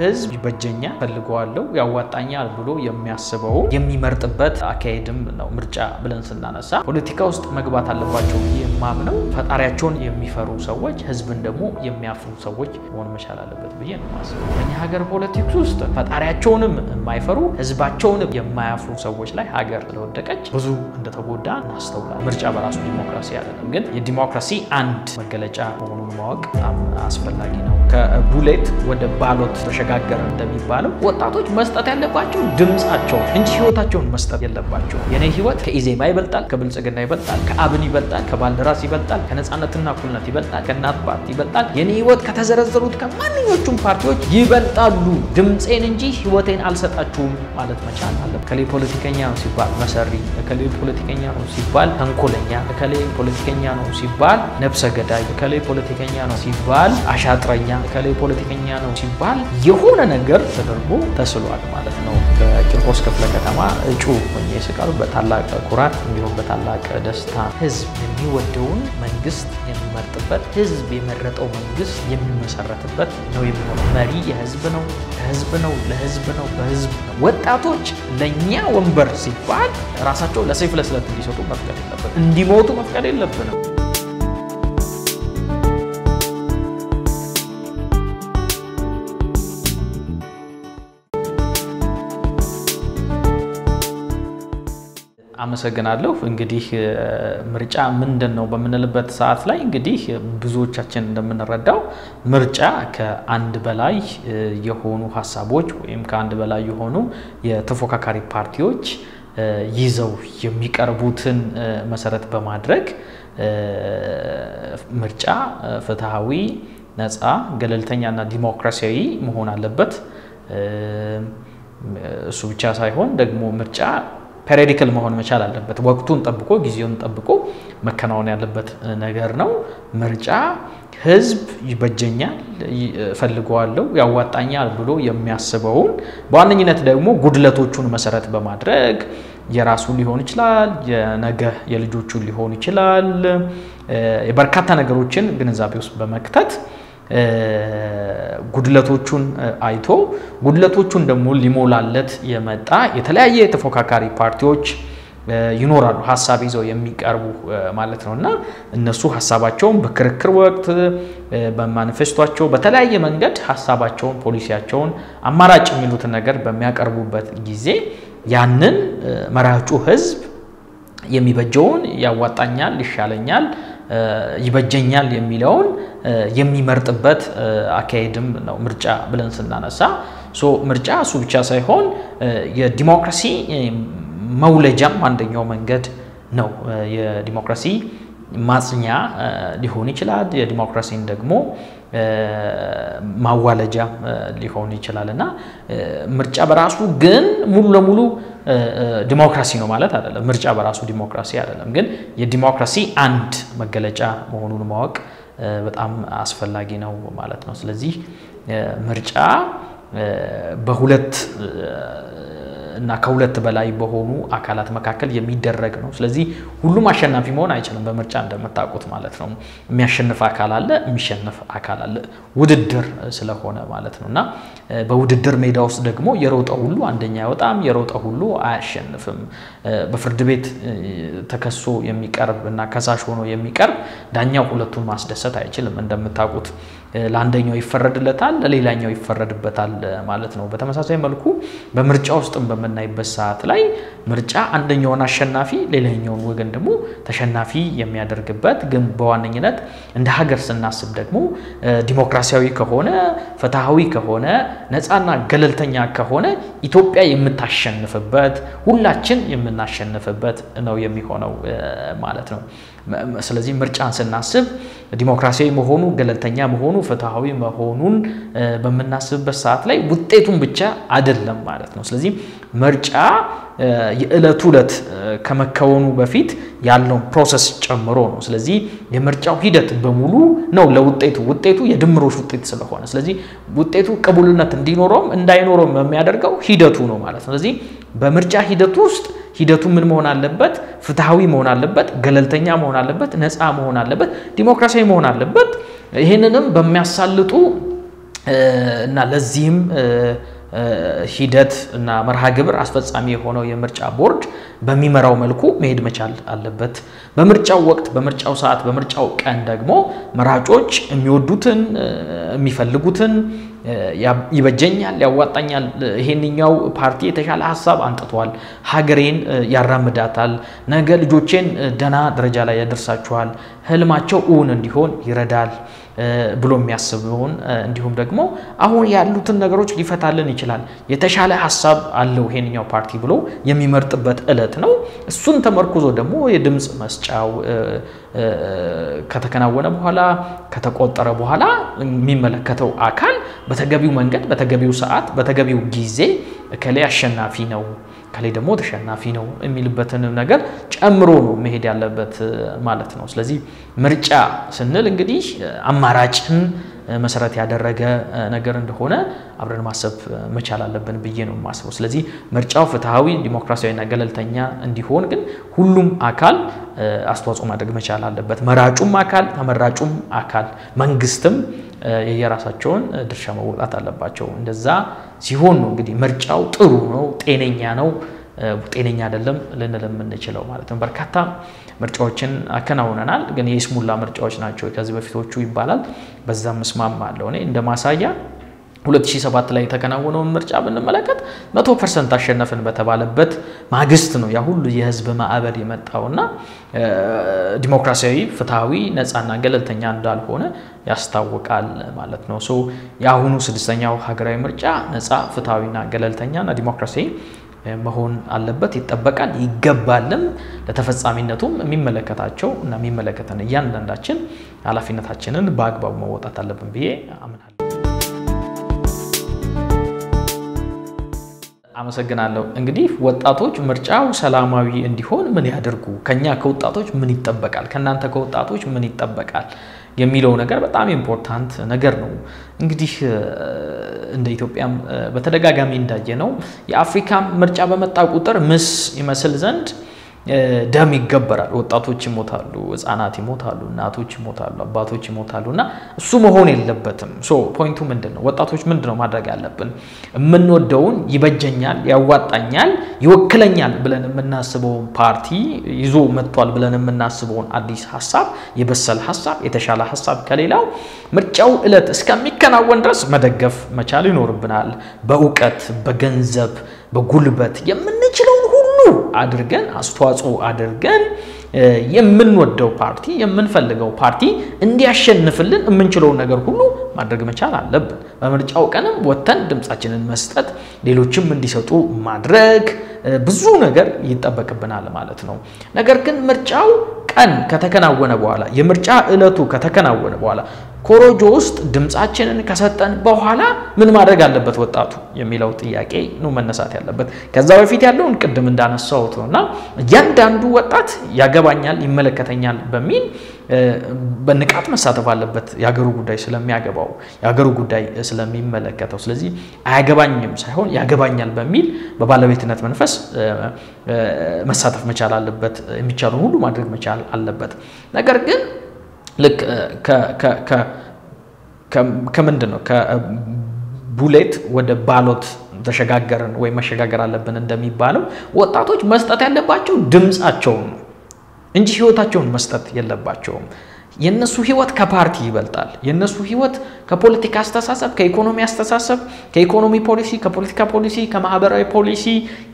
ህዝብ ይበጀኛ ፈልጓለው ያዋጣኛል ብሎ የሚያስበው የሚመርጥበት አካሄድም ነው ምርጫ ብለን ስናነሳ ፖለቲካ ውስጥ መግባት አለባቸው የማምነው ፈጣሪያቸውን የሚፈሩ ሰዎች ህዝብን ደግሞ የሚያፍሩ ሰዎች ሆነ መቻል አለበት ብዬ ነው ማስበው በእኛ ሀገር ፖለቲክስ ውስጥ ፈጣሪያቸውንም የማይፈሩ ህዝባቸውንም የማያፍሩ ሰዎች ላይ ሀገር ስለወደቀች ብዙ እንደተጎዳ እናስተውላለን ምርጫ በራሱ ዲሞክራሲ አይደለም ግን የዲሞክራሲ አንድ መገለጫ ሆኖ ማወቅ በጣም አስፈላጊ ነው ከቡሌት ወደ ባሎት ተሸጋገረ እንደሚባለው ወጣቶች መስጠት ያለባቸው ድምጻቸው እንጂ ህይወታቸውን መስጠት የለባቸው የኔ ህይወት ከኢዜማ ይበልጣል ከብልጽግና ይበልጣል ከአብን ይበልጣል ከባልደራስ ይበልጣል ከነጻነትና እኩልነት ይበልጣል ከናት ፓርቲ ይበልጣል የኔ ህይወት ከተዘረዘሩት ከማንኞቹም ፓርቲዎች ይበልጣሉ ድምጼን እንጂ ህይወቴን አልሰጣችሁም ማለት መቻል አለበት ከሌ ፖለቲከኛ ነው ሲባል መሰሪ ከሌ ፖለቲከኛ ነው ሲባል ተንኮለኛ ከሌ ፖለቲከኛ ነው ሲባል ነፍሰ ገዳይ ከሌ ፖለቲከኛ ነው ሲባል አሻጥረኛ ከሌ ፖለቲከኛ ነው ሲባል የሆነ ነገር ተደርጎ ተስሏል ማለት ነው በቂርቆስ ክፍለ ከተማ እጩ ሆኜ ስቀርብ በታላቅ ኩራት እንዲሁም በታላቅ ደስታ ህዝብ የሚወደውን መንግስት የሚመርጥበት ህዝብ የመረጠው መንግስት የሚመሰረትበት ነው የሚሆነው መሪ የህዝብ ነው ለህዝብ ነው ለህዝብ ነው በህዝብ ነው ወጣቶች ለኛ ወንበር ሲባል ራሳቸው ለሰይፍ ለስለት እንዲሰጡ መፍቀድ የለበትም እንዲሞቱ መፍቀድ የለብንም አመሰግናለሁ እንግዲህ ምርጫ ምንድነው በመነለበት ሰዓት ላይ እንግዲህ ብዙዎቻችን እንደምንረዳው ምርጫ ከአንድ በላይ የሆኑ ሐሳቦች ወይም ከአንድ በላይ የሆኑ የተፎካካሪ ፓርቲዎች ይዘው የሚቀርቡትን መሰረት በማድረግ ምርጫ ፍትሃዊ ነፃ ገለልተኛና ዲሞክራሲያዊ መሆን አለበት እሱ ብቻ ሳይሆን ደግሞ ምርጫ ፔሪዲካል መሆን መቻል አለበት ወቅቱን ጠብቆ ጊዜውን ጠብቆ መከናወን ያለበት ነገር ነው ምርጫ ህዝብ ይበጀኛል ፈልጓለው ያዋጣኛል ብሎ የሚያስበው በዋነኝነት ደግሞ ጉድለቶቹን መሰረት በማድረግ የራሱ ሊሆን ይችላል የነገ የልጆቹ ሊሆን ይችላል የበርካታ ነገሮችን ግንዛቤ ውስጥ በመክተት ጉድለቶቹን አይቶ ጉድለቶቹን ደግሞ ሊሞላለት የመጣ የተለያየ የተፎካካሪ ፓርቲዎች ይኖራሉ ሐሳብ ይዘው የሚቀርቡ ማለት ነውና እነሱ ሐሳባቸውን በክርክር ወቅት በማኒፌስቶአቸው በተለያየ መንገድ ሐሳባቸውን ፖሊሲያቸውን አማራጭ የሚሉት ነገር በሚያቀርቡበት ጊዜ ያንን መራጩ ህዝብ የሚበጀውን ያዋጣኛል ይሻለኛል ይበጀኛል የሚለውን የሚመርጥበት አካሄድም ነው ምርጫ ብለን ስናነሳ ምርጫ እሱ ብቻ ሳይሆን የዲሞክራሲ መውለጃም አንደኛው መንገድ ነው የዲሞክራሲ ማጽኛ ሊሆን ይችላል የዲሞክራሲን ደግሞ ማዋለጃ ሊሆን ይችላልና ምርጫ በራሱ ግን ሙሉ ለሙሉ ዲሞክራሲ ነው ማለት አይደለም ምርጫ በራሱ ዲሞክራሲ አይደለም ግን የዲሞክራሲ አንድ መገለጫ መሆኑን ማወቅ በጣም አስፈላጊ ነው ማለት ነው ስለዚህ ምርጫ በሁለት እና ከሁለት በላይ በሆኑ አካላት መካከል የሚደረግ ነው ስለዚህ ሁሉም አሸናፊ መሆን አይችልም በምርጫ እንደምታውቁት ማለት ነው የሚያሸንፍ አካል አለ የሚሸነፍ አካል አለ ውድድር ስለሆነ ማለት ነውና በውድድር ሜዳ ውስጥ ደግሞ የሮጠው ሁሉ አንደኛ ያወጣም የሮጠው ሁሉ አያሸንፍም በፍርድ ቤት ተከሶ የሚቀርብና ከሳሽ ሆኖ የሚቀርብ ዳኛው ሁለቱን ማስደሰት አይችልም እንደምታውቁት ለአንደኛው ይፈረድለታል ለሌላኛው ይፈረድበታል ማለት ነው በተመሳሳይ መልኩ በምርጫ ውስጥም በመናይበት ሰዓት ላይ ምርጫ አንደኛውን አሸናፊ ሌላኛውን ወገን ደግሞ ተሸናፊ የሚያደርግበት ግን በዋነኝነት እንደ ሀገር ስናስብ ደግሞ ዲሞክራሲያዊ ከሆነ ፍትሃዊ ከሆነ ነፃና ገለልተኛ ከሆነ ኢትዮጵያ የምታሸንፍበት ሁላችን የምናሸንፍበት ነው የሚሆነው ማለት ነው ስለዚህ ምርጫን ስናስብ ዲሞክራሲያዊ መሆኑ ገለልተኛ መሆኑ ፍትሃዊ መሆኑን በመናስብበት ሰዓት ላይ ውጤቱን ብቻ አይደለም ማለት ነው ስለዚህ ምርጫ የዕለቱ ዕለት ከመከወኑ በፊት ያለው ፕሮሰስ ጨምሮ ነው ስለዚህ የምርጫው ሂደት በሙሉ ነው ለውጤቱ የድምሮሽ ውጤት ስለሆነ ስለዚህ ውጤቱ ቅቡልነት እንዲኖረው እንዳይኖረው የሚያደርገው ሂደቱ ነው ማለት ነው ስለዚህ በምርጫ ሂደቱ ውስጥ ሂደቱ ምን መሆን አለበት ፍትሃዊ መሆን አለበት ገለልተኛ መሆን አለበት ነፃ መሆን አለበት ዲሞክራሲያዊ መሆን አለበት ይሄንንም በሚያሳልጡ እና ለዚህም ሂደት እና መርሃ ግብር አስፈጻሚ የሆነው የምርጫ ቦርድ በሚመራው መልኩ መሄድ መቻል አለበት በምርጫው ወቅት በምርጫው ሰዓት በምርጫው ቀን ደግሞ መራጮች የሚወዱትን የሚፈልጉትን ይበጀኛል ያዋጣኛል ይሄንኛው ፓርቲ የተሻለ ሐሳብ አንጥቷል ሀገሬን ያራምዳታል ነገ ልጆቼን ደና ደረጃ ላይ ያደርሳቸዋል ህልማቸው እውን እንዲሆን ይረዳል ብሎ የሚያስበውን እንዲሁም ደግሞ አሁን ያሉትን ነገሮች ሊፈታልን ይችላል የተሻለ ሐሳብ አለው ይሄንኛው ፓርቲ ብሎ የሚመርጥበት ዕለት ነው እሱን ተመርኩዞ ደግሞ የድምጽ መስጫው ከተከናወነ በኋላ ከተቆጠረ በኋላ የሚመለከተው አካል በተገቢው መንገድ በተገቢው ሰዓት በተገቢው ጊዜ ከሌ አሸናፊ ነው ከሌ ደግሞ ተሸናፊ ነው የሚልበትን ነገር ጨምሮ ነው መሄድ ያለበት ማለት ነው ስለዚህ ምርጫ ስንል እንግዲህ አማራጭን መሰረት ያደረገ ነገር እንደሆነ አብረን ማሰብ መቻል አለብን ብዬ ነው ማስበው ስለዚህ ምርጫው ፍትሃዊ ዲሞክራሲያዊና ገለልተኛ እንዲሆን ግን ሁሉም አካል አስተዋጽኦ ማድረግ መቻል አለበት መራጩም አካል ተመራጩም አካል መንግስትም የየራሳቸውን ድርሻ መወጣት አለባቸው እንደዛ ሲሆን ነው እንግዲህ ምርጫው ጥሩ ነው ጤነኛ ነው ጤነኛ አይደለም ለነለም እንችላለን ማለት ነው በርካታ ምርጫዎችን አከናውነናል ግን የስሙላ ምርጫዎች ናቸው ከዚህ በፊቶቹ ይባላል በዛም መስማማለሁ እኔ እንደማሳያ 2007 ላይ ተከናወነው ምርጫ ብንመለከት 100% አሸነፈን በተባለበት ማግስት ነው ያ ሁሉ የህዝብ ማዕበል የመጣውና ዲሞክራሲያዊ ፍትሃዊ ነፃና ገለልተኛ እንዳልሆነ ያስታውቃል ማለት ነው ሶ ያሁኑ ስድስተኛው ሀገራዊ ምርጫ ነፃ ፍትሃዊና ገለልተኛና ዲሞክራሲያዊ መሆን አለበት ይተበቃል ይገባልም ለተፈጻሚነቱም የሚመለከታቸው እና የሚመለከተን እያንዳንዳችን ኃላፊነታችንን በአግባቡ መወጣት አለብን ብዬ አምናለሁ አመሰግናለሁ እንግዲህ ወጣቶች ምርጫው ሰላማዊ እንዲሆን ምን ያደርጉ ከኛ ከወጣቶች ምን ይተበቃል ከናንተ ከወጣቶች ምን ይተበቃል የሚለው ነገር በጣም ኢምፖርታንት ነገር ነው እንግዲህ እንደ ኢትዮጵያም በተደጋጋሚ እንዳየነው የአፍሪካ ምርጫ በመጣ ቁጥር ምስ ይመስል ዘንድ ደም ይገበራል ወጣቶች ይሞታሉ ህፃናት ይሞታሉ እናቶች ይሞታሉ አባቶች ይሞታሉና እሱ መሆን የለበትም ሶ ፖይንቱ ምንድነው ወጣቶች ምንድነው ማድረግ ያለብን ምንወደውን ይበጀኛል ያዋጣኛል ይወክለኛል ብለን የምናስበው ፓርቲ ይዞ መጥቷል ብለን የምናስበው አዲስ ሐሳብ የበሰለ ሐሳብ የተሻለ ሐሳብ ከሌላው ምርጫው ዕለት እስከሚከናወን ድረስ መደገፍ መቻል ይኖርብናል በእውቀት በገንዘብ በጉልበት የምንችለው አድርገን አስተዋጽኦ አድርገን የምንወደው ፓርቲ የምንፈልገው ፓርቲ እንዲያሸንፍልን የምንችለው ነገር ሁሉ ማድረግ መቻል አለብን በምርጫው ቀንም ወተን ድምጻችንን መስጠት ሌሎችም እንዲሰጡ ማድረግ ብዙ ነገር ይተበቅብናል ማለት ነው ነገር ግን ምርጫው ቀን ከተከናወነ በኋላ የምርጫ ዕለቱ ከተከናወነ በኋላ ኮሮጆ ውስጥ ድምጻችንን ከሰጠን በኋላ ምን ማድረግ አለበት ወጣቱ የሚለው ጥያቄ ነው መነሳት ያለበት ከዛ በፊት ያለውን ቅድም እንዳነሳውት ነውና ያንዳንዱ ወጣት ያገባኛል ይመለከተኛል በሚል በንቃት መሳተፍ አለበት ያገሩ ጉዳይ ስለሚያገባው ያገሩ ጉዳይ ስለሚመለከተው ስለዚህ አያገባኝም ሳይሆን ያገባኛል በሚል በባለቤትነት መንፈስ መሳተፍ መቻል አለበት የሚቻለው ሁሉ ማድረግ መቻል አለበት ነገር ግን ልክ ከምንድነው ከቡሌት ወደ ባሎት ተሸጋገርን ወይ መሸጋገር አለብን እንደሚባለው ወጣቶች መስጠት ያለባቸው ድምጻቸውን ነው እንጂ ህይወታቸውን መስጠት የለባቸውም የነሱ ህይወት ከፓርቲ ይበልጣል የነሱ ህይወት ከፖለቲካ አስተሳሰብ ከኢኮኖሚ አስተሳሰብ ከኢኮኖሚ ፖሊሲ ከፖለቲካ ፖሊሲ ከማህበራዊ ፖሊሲ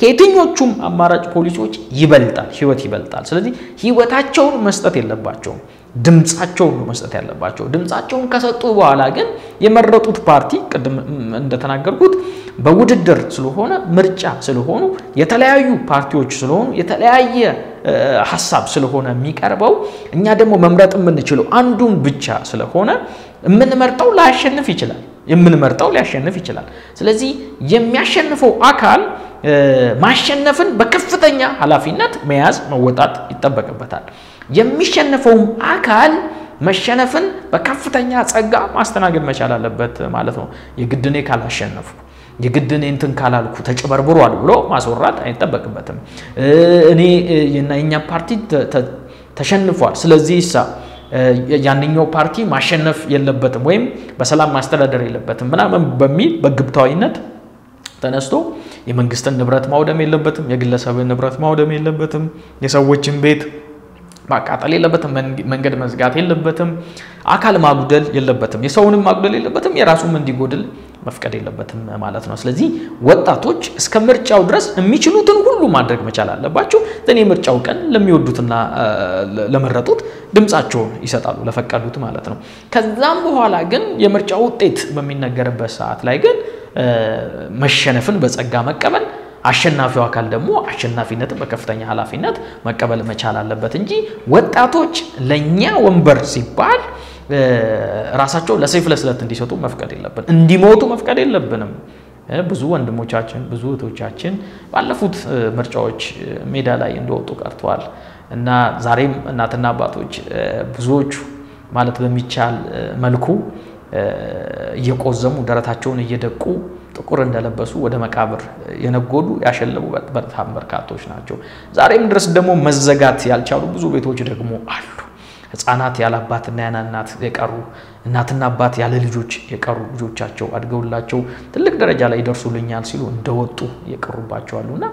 ከየትኞቹም አማራጭ ፖሊሲዎች ይበልጣል ህይወት ይበልጣል ስለዚህ ህይወታቸውን መስጠት የለባቸውም ድምጻቸውን መስጠት ያለባቸው ድምጻቸውን ከሰጡ በኋላ ግን የመረጡት ፓርቲ ቀደም እንደተናገርኩት በውድድር ስለሆነ ምርጫ ስለሆኑ የተለያዩ ፓርቲዎች ስለሆኑ የተለያየ ሐሳብ ስለሆነ የሚቀርበው እኛ ደግሞ መምረጥ የምንችለው አንዱን ብቻ ስለሆነ የምንመርጠው ላያሸንፍ ይችላል የምንመርጠው ሊያሸንፍ ይችላል ስለዚህ የሚያሸንፈው አካል ማሸነፍን በከፍተኛ ኃላፊነት መያዝ መወጣት ይተበቅበታል የሚሸነፈው አካል መሸነፍን በከፍተኛ ጸጋ ማስተናገድ መቻል አለበት ማለት ነው የግድኔ ካላሸነፉ የግድኔ እንትን ካላልኩ ተጨበርብሯል ብሎ ማስወራት አይተበቅበትም እኔ የኛ ፓርቲ ተሸንፏል ስለዚህ ያንኛው ፓርቲ ማሸነፍ የለበትም ወይም በሰላም ማስተዳደር የለበትም ምናምን በሚል በግብታዊነት ተነስቶ የመንግስትን ንብረት ማውደም የለበትም የግለሰብን ንብረት ማውደም የለበትም የሰዎችን ቤት ማቃጠል የለበትም መንገድ መዝጋት የለበትም አካል ማጉደል የለበትም የሰውንም ማጉደል የለበትም የራሱም እንዲጎድል መፍቀድ የለበትም ማለት ነው ስለዚህ ወጣቶች እስከ ምርጫው ድረስ የሚችሉትን ሁሉ ማድረግ መቻል አለባቸው ዘኔ ምርጫው ቀን ለሚወዱትና ለመረጡት ድምጻቸውን ይሰጣሉ ለፈቀዱት ማለት ነው ከዛም በኋላ ግን የምርጫው ውጤት በሚነገርበት ሰዓት ላይ ግን መሸነፍን በጸጋ መቀበል አሸናፊው አካል ደግሞ አሸናፊነትን በከፍተኛ ኃላፊነት መቀበል መቻል አለበት እንጂ ወጣቶች ለኛ ወንበር ሲባል ራሳቸው ለሰይፍ ለስለት እንዲሰጡ መፍቀድ የለብን እንዲሞቱ መፍቀድ የለብንም ብዙ ወንድሞቻችን ብዙ እህቶቻችን ባለፉት ምርጫዎች ሜዳ ላይ እንደወጡ ቀርተዋል እና ዛሬም እናትና አባቶች ብዙዎች ማለት በሚቻል መልኩ እየቆዘሙ ደረታቸውን እየደቁ ጥቁር እንደለበሱ ወደ መቃብር የነጎዱ ያሸለቡ በጣም በርካቶች ናቸው ዛሬም ድረስ ደግሞ መዘጋት ያልቻሉ ብዙ ቤቶች ደግሞ አሉ ህፃናት ያለ አባትና ያለ እናት የቀሩ እናትና አባት ያለ ልጆች የቀሩ ልጆቻቸው አድገውላቸው ትልቅ ደረጃ ላይ ይደርሱልኛል ሲሉ እንደወጡ የቀሩባቸው አሉና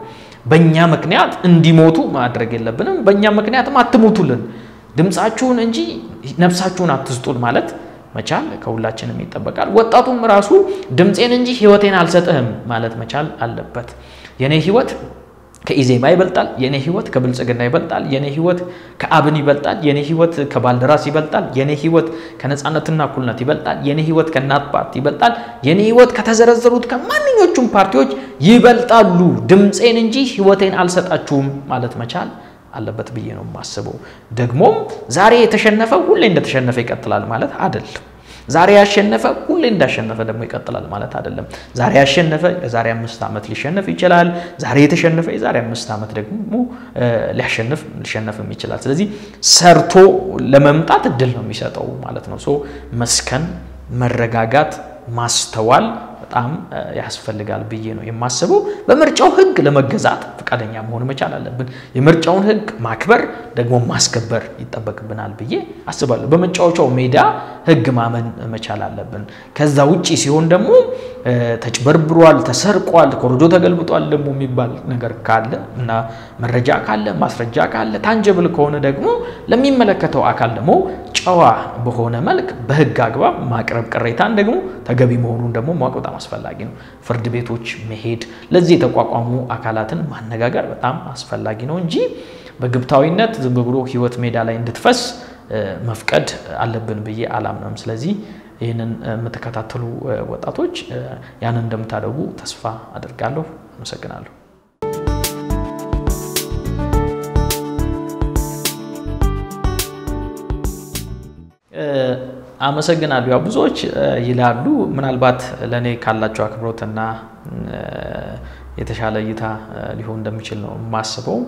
በእኛ ምክንያት እንዲሞቱ ማድረግ የለብንም በእኛ ምክንያትም አትሞቱልን ድምጻችሁን እንጂ ነፍሳችሁን አትስጡን ማለት መቻል ከሁላችንም ይተበቃል ወጣቱም ራሱ ድምጼን እንጂ ህይወቴን አልሰጠህም ማለት መቻል አለበት የኔ ህይወት ከኢዜማ ይበልጣል የኔ ህይወት ከብልጽግና ይበልጣል የኔ ህይወት ከአብን ይበልጣል የኔ ህይወት ከባልደራስ ይበልጣል የኔ ህይወት ከነጻነትና እኩልነት ይበልጣል የኔ ህይወት ከናት ፓርቲ ይበልጣል የኔ ህይወት ከተዘረዘሩት ከማንኞቹም ፓርቲዎች ይበልጣሉ ድምጼን እንጂ ህይወቴን አልሰጣችሁም ማለት መቻል አለበት ብዬ ነው ማስበው ደግሞ ዛሬ የተሸነፈ ሁሌ እንደተሸነፈ ይቀጥላል ማለት አይደለም ዛሬ ያሸነፈ ሁሌ እንዳሸነፈ ደግሞ ይቀጥላል ማለት አይደለም ዛሬ ያሸነፈ የዛሬ 5 አመት ሊሸነፍ ይችላል ዛሬ የተሸነፈ የዛሬ 5 አመት ደግሞ ሊሸነፍም ይችላል ስለዚህ ሰርቶ ለመምጣት እድል ነው የሚሰጠው ማለት ነው ሶ መስከን መረጋጋት ማስተዋል በጣም ያስፈልጋል ብዬ ነው የማስበው በምርጫው ህግ ለመገዛት ፈቃደኛ መሆን መቻል አለብን የምርጫውን ህግ ማክበር ደግሞ ማስከበር ይተበቅብናል ብዬ አስባለሁ በመጫወቻው ሜዳ ህግ ማመን መቻል አለብን ከዛ ውጪ ሲሆን ደግሞ ተጭበርብሯል ተሰርቋል ኮሮጆ ተገልብጧል ደግሞ የሚባል ነገር ካለ እና መረጃ ካለ ማስረጃ ካለ ታንጀብል ከሆነ ደግሞ ለሚመለከተው አካል ደግሞ ጨዋ በሆነ መልክ በህግ አግባብ ማቅረብ ቅሬታን ደግሞ ተገቢ መሆኑን ደግሞ ማወቅ በጣም አስፈላጊ ነው ፍርድ ቤቶች መሄድ ለዚህ ተቋቋሙ አካላትን ማነጋገር በጣም አስፈላጊ ነው እንጂ በግብታዊነት ዝም ብሎ ህይወት ሜዳ ላይ እንድትፈስ መፍቀድ አለብን ብዬ አላምንም ስለዚህ ይሄንን መተከታተሉ ወጣቶች ያንን እንደምታደርጉ ተስፋ አደርጋለሁ አመሰግናለሁ አመሰግናለሁ ያው ብዙዎች ይላሉ ምናልባት ለኔ ካላቸው አክብሮትና የተሻለ እይታ ሊሆን እንደሚችል ነው ማስበው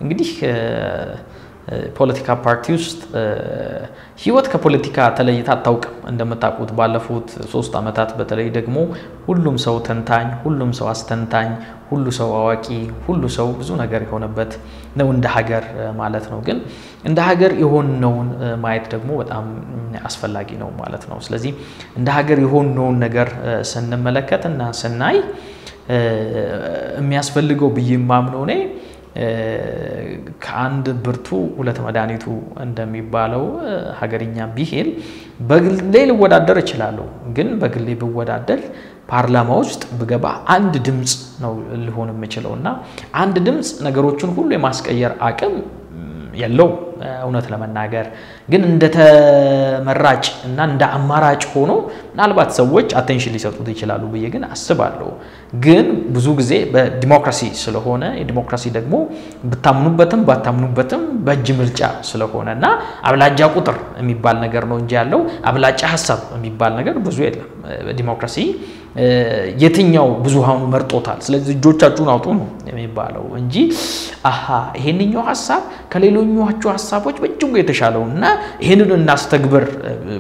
እንግዲህ ፖለቲካ ፓርቲ ውስጥ ህይወት ከፖለቲካ ተለይታ አታውቅም እንደምታውቁት ባለፉት 3 አመታት በተለይ ደግሞ ሁሉም ሰው ተንታኝ ሁሉም ሰው አስተንታኝ ሁሉ ሰው አዋቂ ሁሉ ሰው ብዙ ነገር የሆነበት ነው እንደ ሀገር ማለት ነው ግን እንደ ሀገር የሆነውን ማየት ደግሞ በጣም አስፈላጊ ነው ማለት ነው ስለዚህ እንደ ሀገር የሆነውን ነገር ስንመለከትና ስናይ የሚያስፈልገው በየማምነው ነው ከአንድ ብርቱ ሁለት መድኃኒቱ እንደሚባለው ሀገርኛ ቢሄል በግሌ ልወዳደር ይችላል ግን በግሌ ብወዳደር ፓርላማ ውስጥ በገባ አንድ ድምጽ ነው ሊሆን የሚችለውና አንድ ድምጽ ነገሮችን ሁሉ የማስቀየር አቅም የለው እውነት ለመናገር ግን እንደ ተመራጭ እና እንደ አማራጭ ሆኖ ምናልባት ሰዎች አቴንሽን ሊሰጡት ይችላሉ ብዬ ግን አስባለሁ ግን ብዙ ጊዜ በዲሞክራሲ ስለሆነ የዲሞክራሲ ደግሞ በታምኑበትም ባታምኑበትም በእጅ ምርጫ ስለሆነና አብላጫ ቁጥር የሚባል ነገር ነው እንጂ ያለው አብላጫ ሐሳብ የሚባል ነገር ብዙ የለም ዲሞክራሲ የትኛው ብዙሃኑ መርጦታል ስለዚህ እጆቻችሁን አውጡ ነው የሚባለው እንጂ አሃ ይሄንኛው ሐሳብ ከሌሎኞቹ ሐሳቦች በእጅጉ የተሻለውና ይሄንን እናስተግብር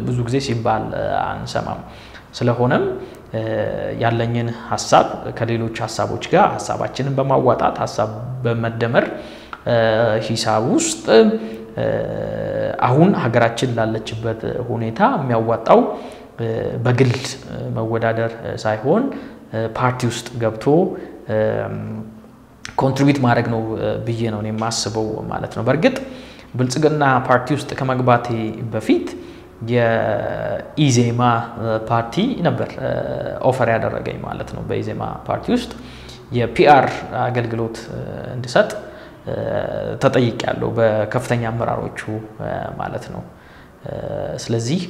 ብዙ ጊዜ ሲባል አንሰማም ስለሆነም ያለኝን ሐሳብ ከሌሎች ሐሳቦች ጋር ሐሳባችንን በማዋጣት ሐሳብ በመደመር ሂሳብ ውስጥ አሁን ሀገራችን ላለችበት ሁኔታ የሚያዋጣው በግል መወዳደር ሳይሆን ፓርቲ ውስጥ ገብቶ ኮንትሪቢዩት ማድረግ ነው ብዬ ነው የማስበው ማለት ነው በርግጥ ብልጽግና ፓርቲ ውስጥ ከመግባቴ በፊት የኢዜማ ፓርቲ ነበር ኦፈር ያደረገኝ ማለት ነው በኢዜማ ፓርቲ ውስጥ የፒአር አገልግሎት እንድሰጥ ተጠይቄያለሁ በከፍተኛ አመራሮቹ ማለት ነው ስለዚህ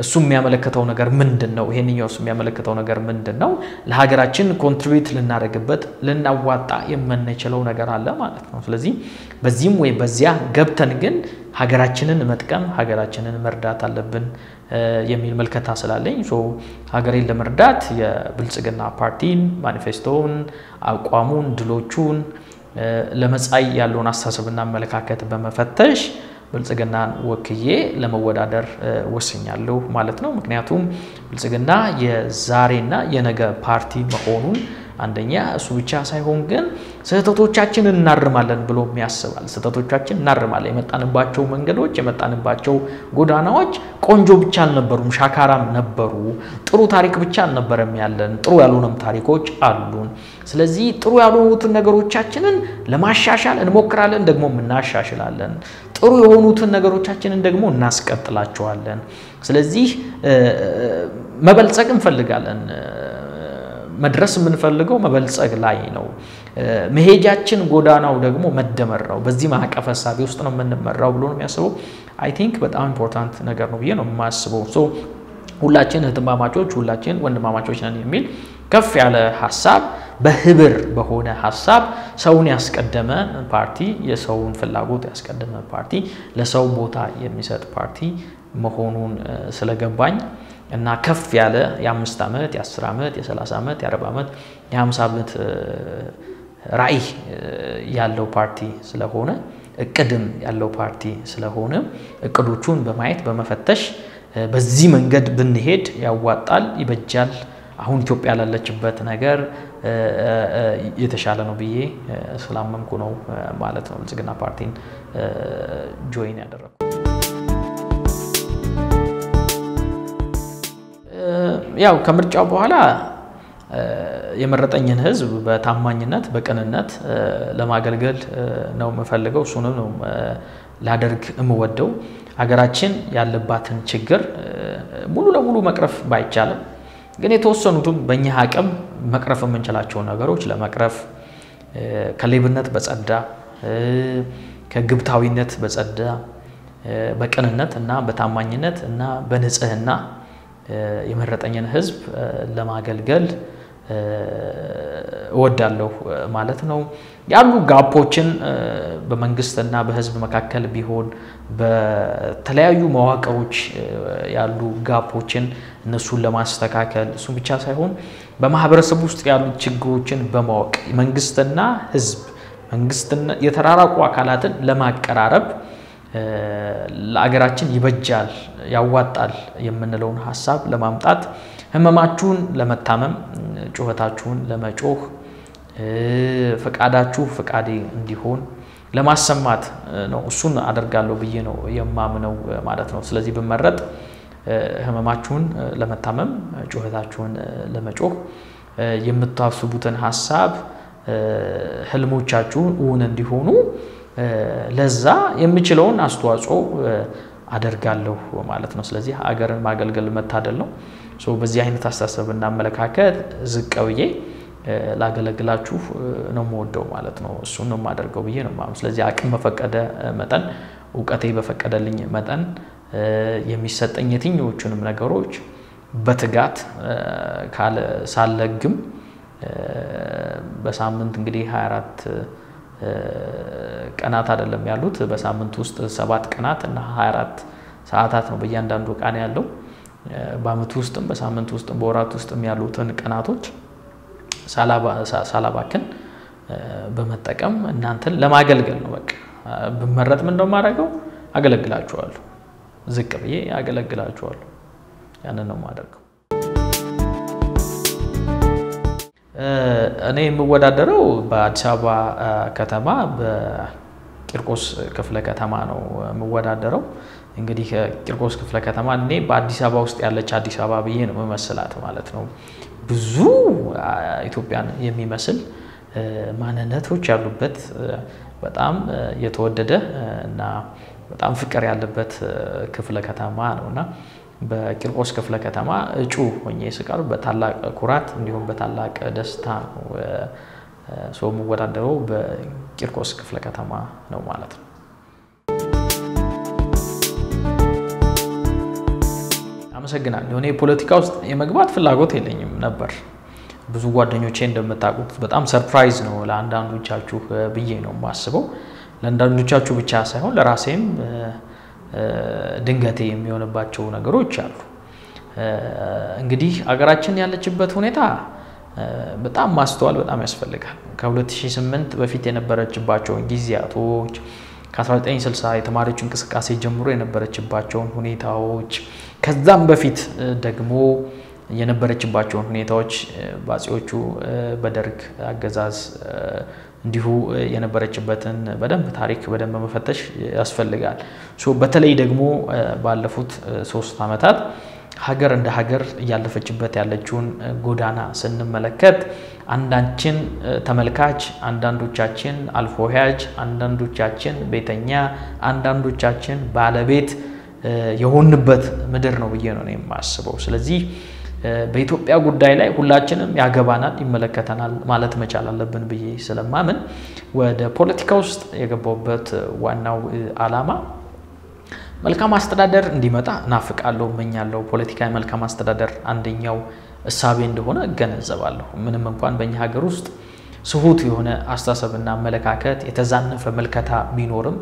እሱ የሚያመለክተው ነገር ምንድነው ይሄንኛውስ የሚያመለክተው ነገር ምንድነው ለሀገራችን ኮንትሪቢዩት ልናደርግበት ልናዋጣ የምንችለው ነገር አለ ማለት ነው ስለዚህ በዚህም ወይ በዚያ ገብተን ግን ሀገራችንን መጥቀም ሀገራችንን መርዳት አለብን የሚል መልከታ ስላለኝ ሀገሬን ለመርዳት የብልጽግና ፓርቲን ማኒፌስቶውን አቋሙን ድሎቹን ለመጻይ ያለውን አስተሳሰብና አመለካከት በመፈተሽ ብልጽግናን ወክዬ ለመወዳደር ወስኛለሁ ማለት ነው ምክንያቱም ብልጽግና የዛሬና የነገ ፓርቲ መሆኑን አንደኛ እሱ ብቻ ሳይሆን ግን ስህተቶቻችንን እናርማለን ብሎ የሚያስባል ስህተቶቻችንን እናርማለን የመጣንባቸው መንገዶች የመጣንባቸው ጎዳናዎች ቆንጆ ብቻ አልነበሩም ሻካራም ነበሩ ጥሩ ታሪክ ብቻ አልነበረም ያለን ጥሩ ያሉንም ታሪኮች አሉን ስለዚህ ጥሩ ያሉትን ነገሮቻችንን ለማሻሻል እንሞክራለን ደግሞ እናሻሽላለን ጥሩ የሆኑትን ነገሮቻችንን ደግሞ እናስቀጥላቸዋለን ስለዚህ መበልጸግ እንፈልጋለን መድረስ የምንፈልገው መበልጸግ ላይ ነው መሄጃችን ጎዳናው ደግሞ መደመር ነው በዚህ ማዕቀፍ ሐሳቢ ውስጥ ነው የምንመራው ብሎ ነው የሚያስበው አይ ቲንክ በጣም ኢምፖርታንት ነገር ነው ብዬ ነው የማስበው ሁላችን እህትማማቾች ሁላችን ወንድማማቾች ነን የሚል ከፍ ያለ ሐሳብ በህብር በሆነ ሐሳብ ሰውን ያስቀደመ ፓርቲ የሰውን ፍላጎት ያስቀደመ ፓርቲ ለሰው ቦታ የሚሰጥ ፓርቲ መሆኑን ስለገባኝ እና ከፍ ያለ የ5 አመት የ10 አመት የ30 አመት የ40 አመት የ50 አመት ራዕይ ያለው ፓርቲ ስለሆነ እቅድም ያለው ፓርቲ ስለሆነ እቅዶቹን በማየት በመፈተሽ በዚህ መንገድ ብንሄድ ያዋጣል ይበጃል አሁን ኢትዮጵያ ላለችበት ነገር የተሻለ ነው ብዬ ስላመንኩ ነው ማለት ነው ብልጽግና ፓርቲን ጆይን ያደረኩት ያው ከምርጫው በኋላ የመረጠኝን ህዝብ በታማኝነት በቀንነት ለማገልገል ነው መፈልገው እሱንም ነው ላደርግ እምወደው ሀገራችን ያለባትን ችግር ሙሉ ለሙሉ መቅረፍ ባይቻልም ግን የተወሰኑትም በእኛ አቅም መቅረፍ የምንችላቸው ነገሮች ለመቅረፍ ከሌብነት በጸዳ ከግብታዊነት በጸዳ በቀንነት እና በታማኝነት እና በንጽህና የመረጠኝን ህዝብ ለማገልገል እወዳለሁ ማለት ነው ያሉ ጋፖችን በመንግስትና በህዝብ መካከል ቢሆን በተለያዩ መዋቅሮች ያሉ ጋፖችን እነሱን ለማስተካከል እሱ ብቻ ሳይሆን በማህበረሰብ ውስጥ ያሉ ችግሮችን በማወቅ መንግስትና ህዝብ መንግስትና የተራራቁ አካላትን ለማቀራረብ ለአገራችን ይበጃል ያዋጣል የምንለውን ሐሳብ ለማምጣት ህመማችሁን ለመታመም ጩኸታችሁን ለመጮህ ፈቃዳችሁ ፈቃዴ እንዲሆን ለማሰማት ነው እሱን አደርጋለሁ ብዬ ነው የማምነው ማለት ነው ስለዚህ በመረጥ ህመማችሁን ለመታመም ጩኸታችሁን ለመጮህ የምታስቡትን ሐሳብ ህልሞቻችሁን እውን እንዲሆኑ ለዛ የምችለውን አስተዋጽኦ አደርጋለሁ ማለት ነው ስለዚህ ሀገርን ማገልገል መታደል ነው በዚህ አይነት አስተሳሰብና አመለካከት ዝቀውዬ ላገለግላችሁ ነው የምወደው ማለት ነው እሱን ነው የማደርገው ብዬ ነው ማለት ስለዚህ አቅም በፈቀደ መጠን ዕውቀቴ በፈቀደልኝ መጠን የሚሰጠኝ የትኞቹንም ነገሮች በትጋት ካለ ሳለግም በሳምንት እንግዲህ 24 ቀናት አይደለም ያሉት በሳምንት ውስጥ 7 ቀናት እና 24 ሰዓታት ነው በእያንዳንዱ ቀን ያለው በአመት ውስጥም በሳምንት ውስጥም በወራት ውስጥም ያሉትን ቀናቶች ሳላባክን በመጠቀም እናንተን ለማገልገል ነው በቃ በመረጥ ምን እንደማደርገው አገለግላችኋለሁ ዝቅ ብዬ አገለግላችኋለሁ ያንን ነው ማደርገው እኔ የምወዳደረው በአዲስ አበባ ከተማ ቂርቆስ ክፍለ ከተማ ነው የምወዳደረው እንግዲህ ቂርቆስ ክፍለ ከተማ እኔ በአዲስ አበባ ውስጥ ያለች አዲስ አበባ ብዬ ነው መመስላት ማለት ነው ብዙ ኢትዮጵያን የሚመስል ማንነቶች ያሉበት በጣም የተወደደ እና በጣም ፍቅር ያለበት ክፍለ ከተማ ነውና በቂርቆስ ክፍለ ከተማ እጩ ሆኜ ስቀርብ በታላቅ ኩራት እንዲሁም በታላቅ ደስታ ነው ሰው ወዳደረው በቂርቆስ ክፍለ ከተማ ነው ማለት ነው አመሰግናለሁ እኔ ፖለቲካ ውስጥ የመግባት ፍላጎት የለኝም ነበር ብዙ ጓደኞቼ እንደምታውቁት በጣም ሰርፕራይዝ ነው ለአንዳንዶቻችሁ ብዬ ነው ማስበው ለአንዳንዶቻችሁ ብቻ ሳይሆን ለራሴም ድንገቴ የሚሆንባቸው ነገሮች አሉ እንግዲህ አገራችን ያለችበት ሁኔታ በጣም ማስተዋል በጣም ያስፈልጋል ከ2008 በፊት የነበረችባቸው ጊዜያቶች ከ1960 የተማሪዎች እንቅስቃሴ ጀምሮ የነበረችባቸው ሁኔታዎች ከዛም በፊት ደግሞ የነበረችባቸው ሁኔታዎች ባጺዎቹ በደርግ አገዛዝ እንዲሁ የነበረችበትን በደንብ ታሪክ በደንብ መፈተሽ ያስፈልጋል በተለይ ደግሞ ባለፉት 3 አመታት ሀገር እንደ ሀገር ያለፈችበት ያለችውን ጎዳና ስንመለከት አንዳንችን ተመልካች አንዳንዶቻችን አልፎ ሄጅ አንዳንዶቻችን ቤተኛ አንዳንዶቻችን ባለቤት የሆንበት ምድር ነው ብዬ ነው የማስበው ስለዚህ በኢትዮጵያ ጉዳይ ላይ ሁላችንም ያገባናል ይመለከተናል ማለት መቻል አለብን ብዬ ስለማምን ወደ ፖለቲካ ውስጥ የገባውበት ዋናው አላማ መልካም አስተዳደር እንዲመጣ ናፍቃለሁ መኛለሁ ፖለቲካ መልካም አስተዳደር አንደኛው እሳቤ እንደሆነ ገነዘባለሁ ምንም እንኳን በእኛ ሀገር ውስጥ ስሁት የሆነ አስተሳሰብና መለካከት የተዛነፈ መልከታ ቢኖርም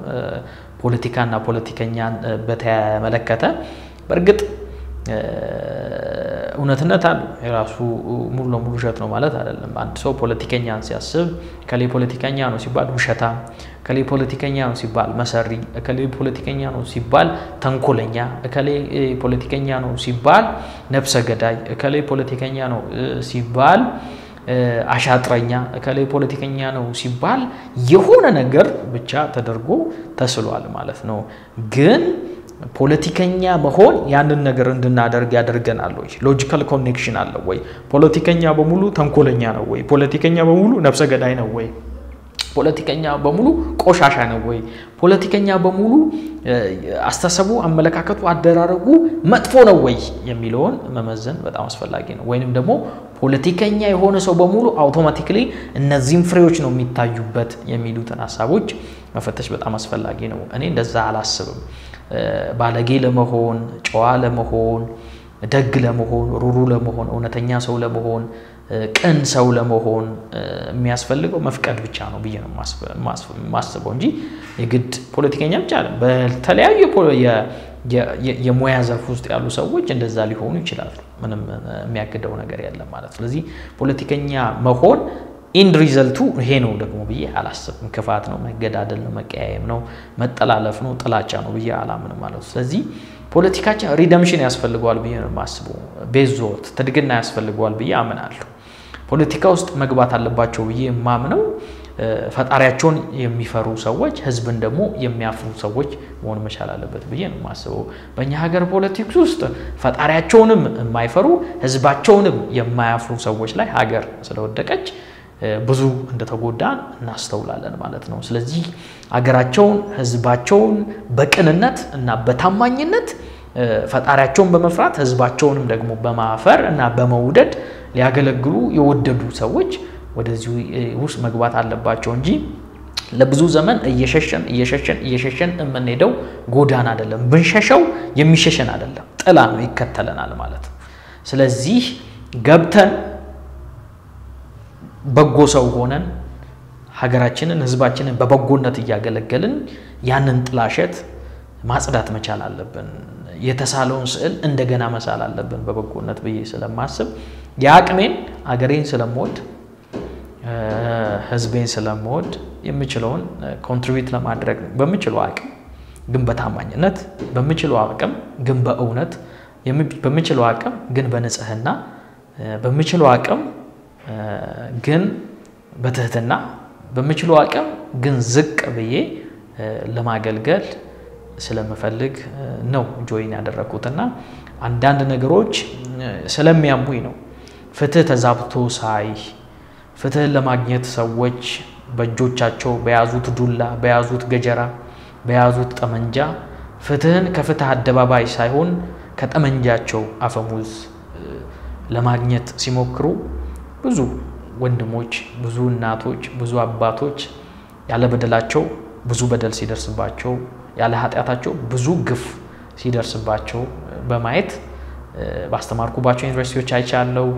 ፖለቲካና ፖለቲከኛን በተመለከተ በርግጥ እውነትነት አለ የራሱ ሙሉ ለሙሉ ሸት ነው ማለት አይደለም አንድ ሰው ፖለቲከኛን ሲያስብ ከሌ ፖለቲከኛ ነው ሲባል ውሸታ ከሌ ፖለቲከኛ ነው ሲባል መሰሪ ከሌ ፖለቲከኛ ነው ሲባል ተንኮለኛ ከሌ ፖለቲከኛ ነው ሲባል ነፍሰ ገዳይ ከሌ ፖለቲከኛ ነው ሲባል አሻጥረኛ ከሌ ፖለቲከኛ ነው ሲባል የሆነ ነገር ብቻ ተደርጎ ተስሏል ማለት ነው ግን ፖለቲከኛ መሆን ያንን ነገር እንድናደርግ ያደርገናል ወይ ሎጂካል ኮኔክሽን አለ ወይ ፖለቲከኛ በሙሉ ተንኮለኛ ነው ወይ ፖለቲከኛ በሙሉ ነፍሰ ገዳይ ነው ወይ ፖለቲከኛ በሙሉ ቆሻሻ ነው ወይ ፖለቲከኛ በሙሉ አስተሳሰቡ አመለካከቱ አደራረጉ መጥፎ ነው ወይ የሚለውን መመዘን በጣም አስፈላጊ ነው ወይንም ደግሞ ፖለቲከኛ የሆነ ሰው በሙሉ አውቶማቲካሊ እነዚህን ፍሬዎች ነው የሚታዩበት የሚሉትን ሐሳቦች መፈተሽ በጣም አስፈላጊ ነው እኔ እንደዛ አላስብም ባለጌ ለመሆን ጨዋ ለመሆን ደግ ለመሆን ሩሩ ለመሆን እውነተኛ ሰው ለመሆን ቅን ሰው ለመሆን የሚያስፈልገው መፍቀድ ብቻ ነው ብዬ ነው ማስበው እንጂ የግድ ፖለቲከኛ ብቻ አይደለም በተለያዩ የሙያ ዘርፍ ውስጥ ያሉ ሰዎች እንደዛ ሊሆኑ ይችላሉ ምንም የሚያገደው ነገር የለም ማለት ስለዚህ ፖለቲከኛ መሆን ኢንድ ሪዘልቱ ይሄ ነው ደግሞ ብዬ አላስብም ክፋት ነው መገዳደል ነው መቀያየም ነው መጠላለፍ ነው ጥላቻ ነው ብዬ አላምንም ማለት ስለዚህ ፖለቲካችን ሪደምሽን ያስፈልገዋል ብዬ ነው ማስበው ቤዞት ትድግና ያስፈልገዋል ብዬ አምናለሁ ፖለቲካ ውስጥ መግባት አለባቸው ብዬ ማምነው ፈጣሪያቸውን የሚፈሩ ሰዎች ህዝብን ደግሞ የሚያፍሩ ሰዎች መሆን መቻል አለበት ብዬ ነው ማስበው በእኛ ሀገር ፖለቲክስ ውስጥ ፈጣሪያቸውንም የማይፈሩ ህዝባቸውንም የማያፍሩ ሰዎች ላይ ሀገር ስለወደቀች ብዙ እንደተጎዳን እናስተውላለን ማለት ነው ስለዚህ ሀገራቸውን ህዝባቸውን በቅንነት እና በታማኝነት ፈጣሪያቸውን በመፍራት ህዝባቸውንም ደግሞ በማፈር እና በመውደድ ሊያገለግሉ የወደዱ ሰዎች ወደዚህ ውስጥ መግባት አለባቸው እንጂ ለብዙ ዘመን እየሸሸን የምንሄደው ጎዳና አይደለም ብንሸሸው የሚሸሸን አይደለም ጥላ ነው ይከተለናል ማለት ስለዚህ ገብተን በጎ ሰው ሆነን ሀገራችንን ህዝባችንን በበጎነት ያገለገልን ያንን ጥላሸት ማጽዳት መቻል አለብን የተሳለውን ስዕል እንደገና መሳል አለብን በበጎነት ብዬ ስለማስብ ያቅሜን አገሬን ስለምወድ ህዝቤን ስለምወድ የምችለውን ኮንትሪቢዩት ለማድረግ በምችለው አቅም ግን በታማኝነት በምችለው አቅም ግን በእውነት በምችለው አቅም ግን በንጽህና በምችለው አቅም ግን በትህትና በምችለው አቅም ግን ዝቅ ብዬ ለማገልገል ስለምፈልግ ነው ጆይን ያደረኩትና አንዳንድ ነገሮች ስለሚያሙኝ ነው ፍትህ ተዛብቶ ሳይ ፍትህ ለማግኘት ሰዎች በእጆቻቸው በያዙት ዱላ በያዙት ገጀራ በያዙት ጠመንጃ ፍትህን ከፍትህ አደባባይ ሳይሆን ከጠመንጃቸው አፈሙዝ ለማግኘት ሲሞክሩ ብዙ ወንድሞች ብዙ እናቶች ብዙ አባቶች ያለ በደላቸው ብዙ በደል ሲደርስባቸው ያለ ኃጢያታቸው ብዙ ግፍ ሲደርስባቸው በማየት ባስተማርኩባቸው ዩኒቨርሲቲዎች አይቻለው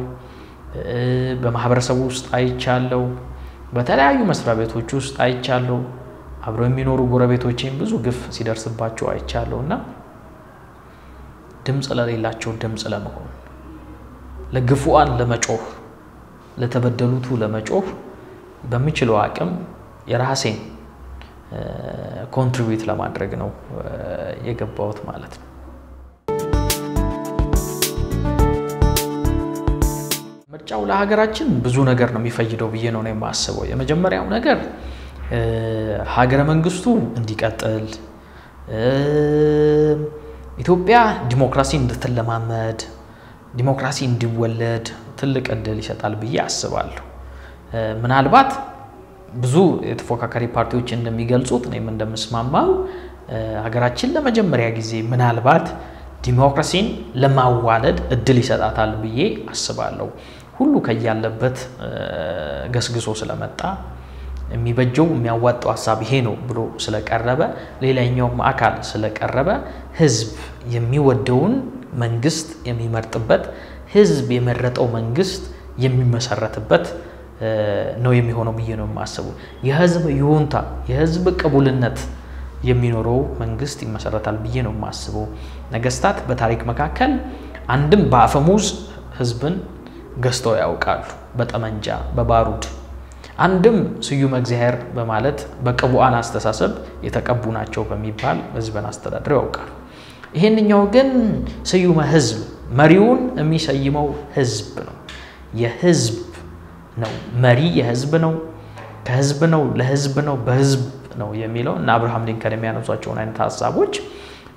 በማህበረሰቡ ውስጥ አይቻለው በተለያዩ መስሪያ ቤቶች ውስጥ አይቻለው አብረው የሚኖሩ ጎረቤቶቼም ብዙ ግፍ ሲደርስባቸው አይቻለውና ድምጽ ለሌላቸው ድምጽ ለመሆን ለግፉአን ለመጮህ ለተበደሉቱ ለመጮህ በሚችለው አቅም የራሴን ኮንትሪቢዩት ለማድረግ ነው የገባሁት ማለት ነው ምርጫው ለሀገራችን ብዙ ነገር ነው የሚፈይደው ብዬ ነው የማስበው የመጀመሪያው ነገር ሀገረ መንግስቱ እንዲቀጥል ኢትዮጵያ ዲሞክራሲ እንድትለማመድ ዲሞክራሲ እንዲወለድ ትልቅ እድል ይሰጣል ብዬ አስባለሁ ምናልባት ብዙ የተፎካካሪ ፓርቲዎች እንደሚገልጹት እኔም እንደምስማማው ሀገራችን ለመጀመሪያ ጊዜ ምናልባት ዲሞክራሲን ለማዋለድ እድል ይሰጣታል ብዬ አስባለሁ ሁሉ ከያለበት ገስግሶ ስለመጣ የሚበጀው የሚያዋጣው ሐሳብ ይሄ ነው ብሎ ስለቀረበ ሌላኛው ማዕከል ስለቀረበ ህዝብ የሚወደውን መንግስት የሚመርጥበት ህዝብ የመረጠው መንግስት የሚመሰረትበት ነው የሚሆነው ብዬ ነው የማስበው የህዝብ ይሁንታ የህዝብ ቅቡልነት የሚኖረው መንግስት ይመሰረታል ብዬ ነው የማስበው ነገስታት በታሪክ መካከል አንድም በአፈሙዝ ህዝብን ገዝተው ያውቃሉ በጠመንጃ በባሩድ አንድም ስዩም እግዚአብሔር በማለት በቅቡአን አስተሳሰብ የተቀቡ ናቸው በሚባል ህዝብን አስተዳድረው ያውቃሉ ይሄንኛው ግን ስዩም ህዝብ መሪውን የሚሰይመው ህዝብ ነው የህዝብ ነው መሪ የህዝብ ነው ከህዝብ ነው ለህዝብ ነው በህዝብ ነው የሚለው እና አብርሃም ሊንከን የሚያነሷቸው አይነት ሐሳቦች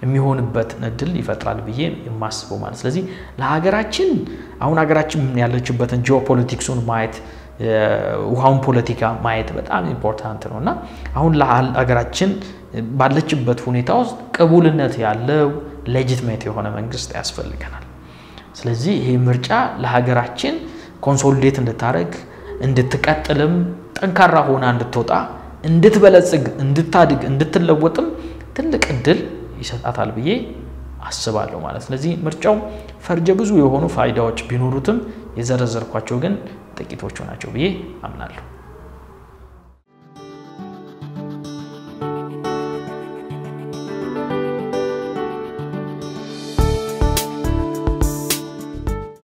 የሚሆንበት እድል ይፈጥራል ብዬ የማስበው ማለት ስለዚህ ለሀገራችን አሁን ሀገራችን ያለችበትን ጂኦፖለቲክሱን ማየት ውሃውን ፖለቲካ ማየት በጣም ኢምፖርታንት ነውና አሁን ለሀገራችን ባለችበት ሁኔታ ውስጥ ቅቡልነት ያለው ሌጂቲሜት የሆነ መንግስት ያስፈልገናል ስለዚህ ይሄ ምርጫ ለሀገራችን ኮንሶሊዴት እንድታረግ እንድትቀጥልም ጠንካራ ሆና እንድትወጣ እንድትበለጽግ እንድታድግ እንድትለወጥም ትልቅ እድል ይሰጣታል ብዬ አስባለሁ ማለት ስለዚህ ምርጫው ፈርጀ ብዙ የሆኑ ፋይዳዎች ቢኖሩትም የዘረዘርኳቸው ግን ጥቂቶቹ ናቸው ብዬ አምናለሁ